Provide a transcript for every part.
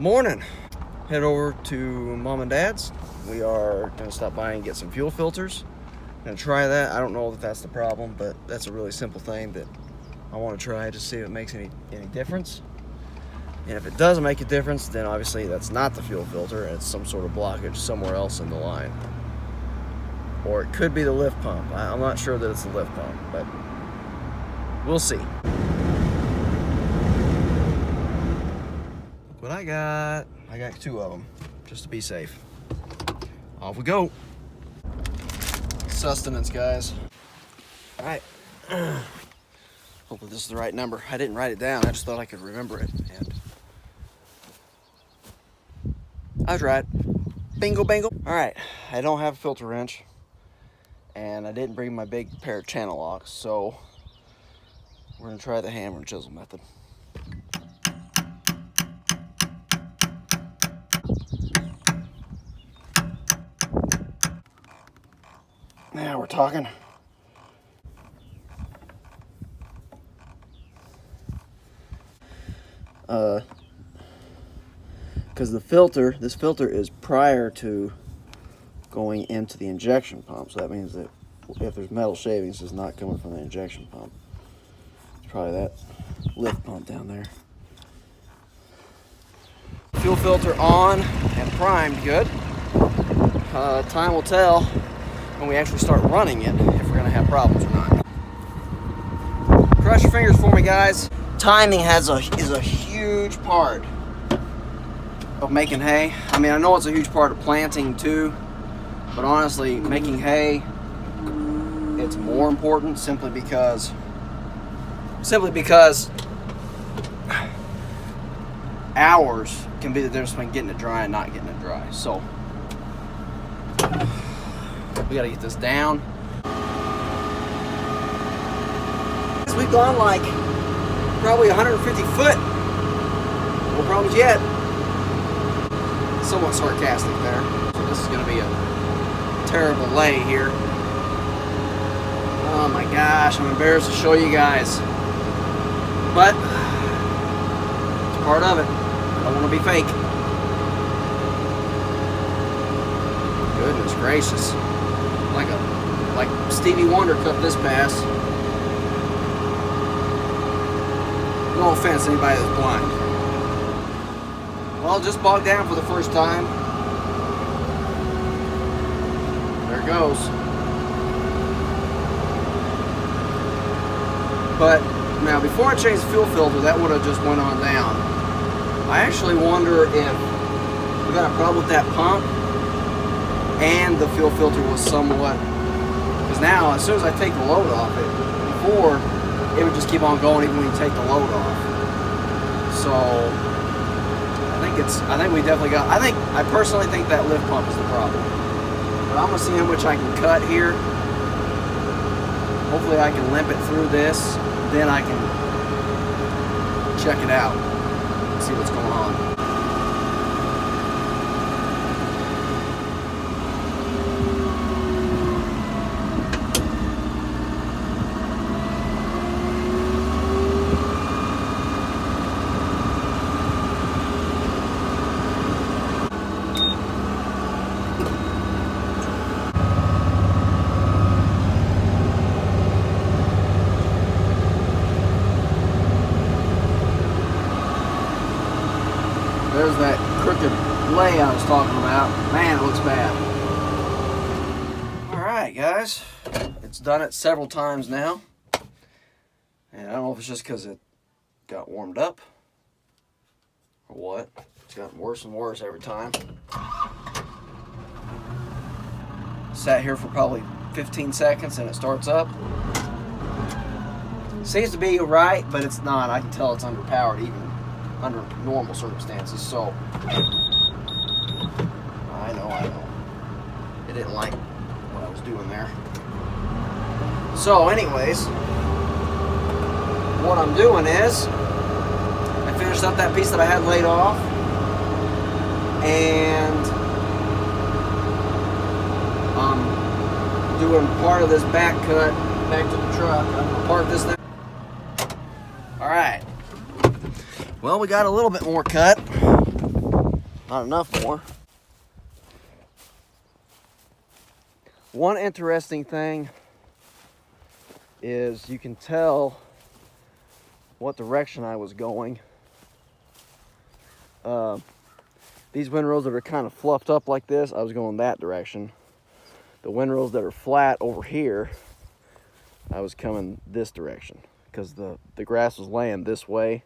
Morning. Head over to Mom and Dad's. We are going to stop by and get some fuel filters. Gonna try that. I don't know if that's the problem, but that's a really simple thing that I want to try to see if it makes any difference. And if it doesn't make a difference, then obviously that's not the fuel filter. It's some sort of blockage somewhere else in the line. Or it could be the lift pump. I'm not sure that it's the lift pump, but we'll see. Look what I got. I got 2 of them, just to be safe. Off we go. Sustenance, guys. All right. Hopefully this is the right number. I didn't write it down. I just thought I could remember it. And I was right. Bingo, bingo. All right. I don't have a filter wrench. And I didn't bring my big pair of channel locks. So we're going to try the hammer and chisel method. Now we're talking. Because this filter is prior to going into the injection pump, so that means that if there's metal shavings, it's not coming from the injection pump. It's probably that lift pump down there. Fuel filter on and primed good. Time will tell when we actually start running it if we're going to have problems or not. Cross your fingers for me, guys. Timing is a huge part of making hay. I mean, I know it's a huge part of planting too, but honestly, making hay, it's more important simply because hours can be the difference between getting it dry and not getting it dry. So we gotta get this down. We've gone like probably 150 foot. No problems yet. Somewhat sarcastic there. So this is gonna be a terrible lay here. Oh my gosh, I'm embarrassed to show you guys. But it's part of it. I don't want to be fake. Goodness gracious. Like Stevie Wonder cut this pass. No offense to anybody that's blind. Well, just bogged down for the first time. There it goes. But now, before I changed the fuel filter, that would have just went on down. I actually wonder if we got a problem with that pump and the fuel filter was somewhat, because now as soon as I take the load off it, before it would just keep on going even when you take the load off. So I personally think that lift pump is the problem. But I'm gonna see how much I can cut here. Hopefully I can limp it through this, then I can check it out and see what's going on. There's that crooked lay I was talking about. Man, it looks bad. Alright, guys. It's done it several times now. And I don't know if it's just because it got warmed up or what. It's gotten worse and worse every time. Sat here for probably 15 seconds and it starts up. Seems to be right, but it's not. I can tell it's underpowered even under normal circumstances, so I know. It didn't like what I was doing there. So anyways, what I'm doing is I finished up that piece that I had laid off, and I'm doing part of this back cut back to the truck. I'm gonna park this thing. All right. Well, we got a little bit more cut. Not enough more. One interesting thing is you can tell what direction I was going. These windrows that are kind of fluffed up like this, I was going that direction. The windrows that are flat over here, I was coming this direction because the grass was laying this way.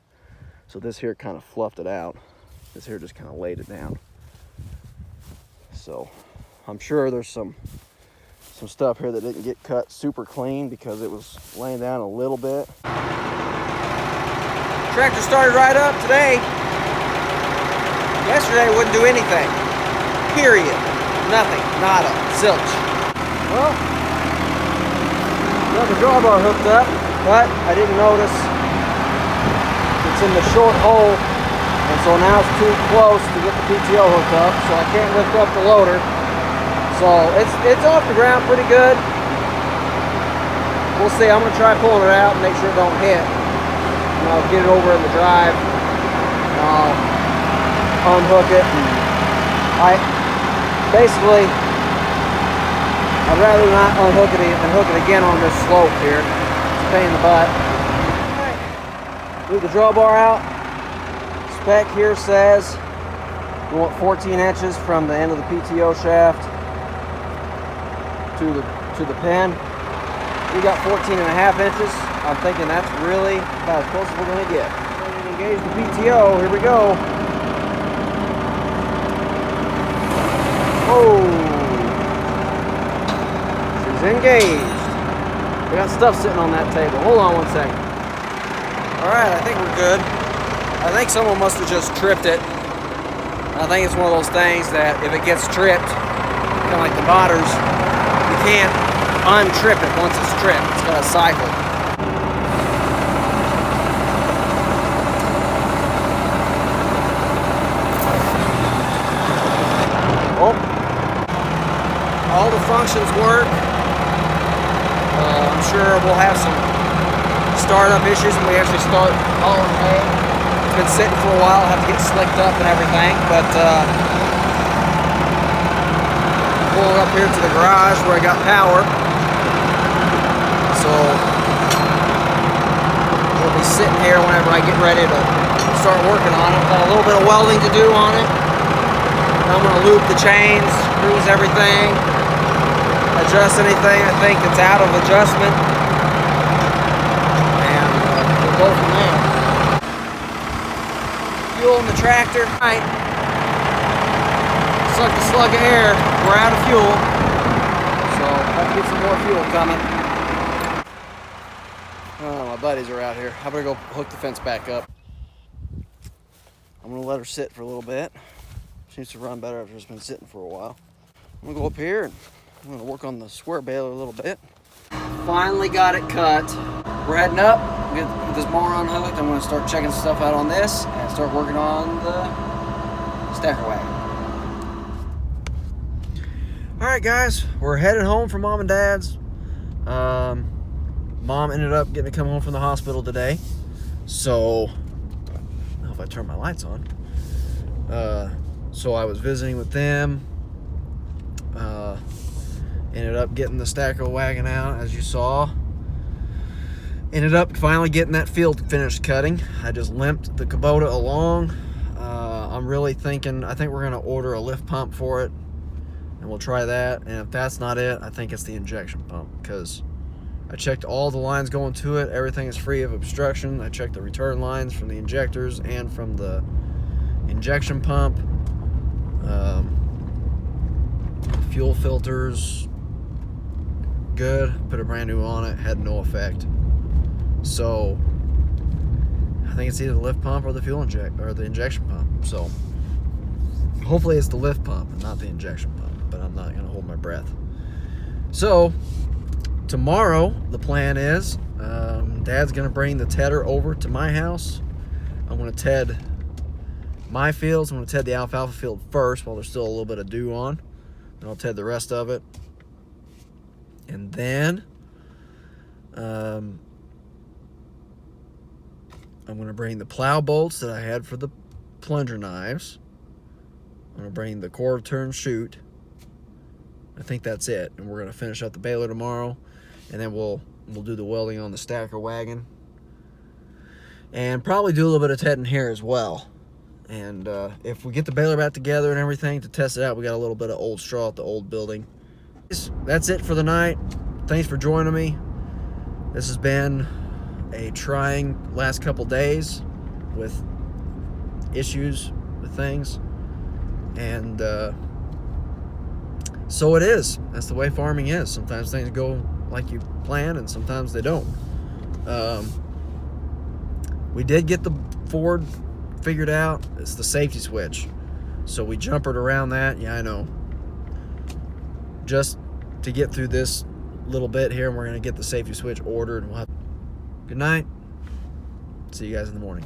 So this here kind of fluffed it out. This here just kind of laid it down. So I'm sure there's some stuff here that didn't get cut super clean because it was laying down a little bit. Tractor started right up today. Yesterday it wouldn't do anything. Period. Nothing. Nada. Zilch. Well, got the drawbar hooked up, but I didn't notice it's in the short hole, and so now it's too close to get the PTO hooked up, so I can't lift up the loader. So it's off the ground pretty good. We'll see. I'm gonna try pulling it out and make sure it don't hit. And I'll get it over in the drive. And I'll unhook it. And I'd rather not unhook it and hook it again on this slope here. It's a pain in the butt. Alright. Move the drawbar out. Spec here says we want 14 inches from the end of the PTO shaft to the pin. We got 14 and a half inches. I'm thinking that's really about as close as we're going to get. Ready to engage the PTO. Here we go. Whoa. She's engaged. We got stuff sitting on that table. Hold on one second. Alright, I think we're good. I think someone must have just tripped it. I think it's one of those things that if it gets tripped, kind of like the modders, you can't untrip it once it's tripped. It's got to cycle. Oh. All the functions work. I'm sure we'll have some startup issues when we actually start hauling hay. It's been sitting for a while. I'll have to get slicked up and everything, but pulling up here to the garage where I got power. So we'll be sitting here whenever I get ready to start working on it. Got a little bit of welding to do on it. I'm going to loop the chains, grease everything, adjust anything I think that's out of adjustment, and we'll go from there. Fuel in the tractor. Right. Suck the slug of air. We're out of fuel, so I have to get some more fuel coming. Oh, my buddies are out here. I better go hook the fence back up. I'm going to let her sit for a little bit. Seems to run better after it's been sitting for a while. I'm gonna go up here and I'm gonna work on the square baler a little bit. Finally got it cut. We're heading up. Get this mower unhooked. I'm gonna start checking stuff out on this and start working on the stacker wagon. All right, guys, we're headed home from Mom and Dad's. Mom ended up getting to come home from the hospital today, so I don't know if I turn my lights on. So I was visiting with them, ended up getting the stacker wagon out, as you saw. Ended up finally getting that field finished cutting. I just limped the Kubota along. I'm really thinking, I think we're gonna order a lift pump for it, and we'll try that. And if that's not it, I think it's the injection pump, because I checked all the lines going to it. Everything is free of obstruction. I checked the return lines from the injectors and from the injection pump. Fuel filters, good. Put a brand new on it, had no effect. So I think it's either the lift pump or the the injection pump. So hopefully it's the lift pump and not the injection pump, but I'm not gonna hold my breath. So tomorrow the plan is Dad's gonna bring the tedder over to my house. I'm gonna ted my fields. I'm going to ted the alfalfa field first while there's still a little bit of dew on. Then I'll ted the rest of it. And then I'm going to bring the plow bolts that I had for the plunger knives I'm gonna bring the quarter turn chute. I think that's it, and we're gonna finish up the baler tomorrow, and then we'll do the welding on the stacker wagon, and probably do a little bit of tedding here as well. And if we get the baler back together and everything to test it out, we got a little bit of old straw at the old building. That's it for the night. Thanks for joining me. This has been a trying last couple days with issues with things, and so it is. That's the way farming is. Sometimes things go like you plan, and sometimes they don't. We did get the Ford figured out. It's the safety switch, so we jumpered around that. Yeah, I know. Just to get through this little bit here, and we're gonna get the safety switch ordered. And we'll have. Good night. See you guys in the morning.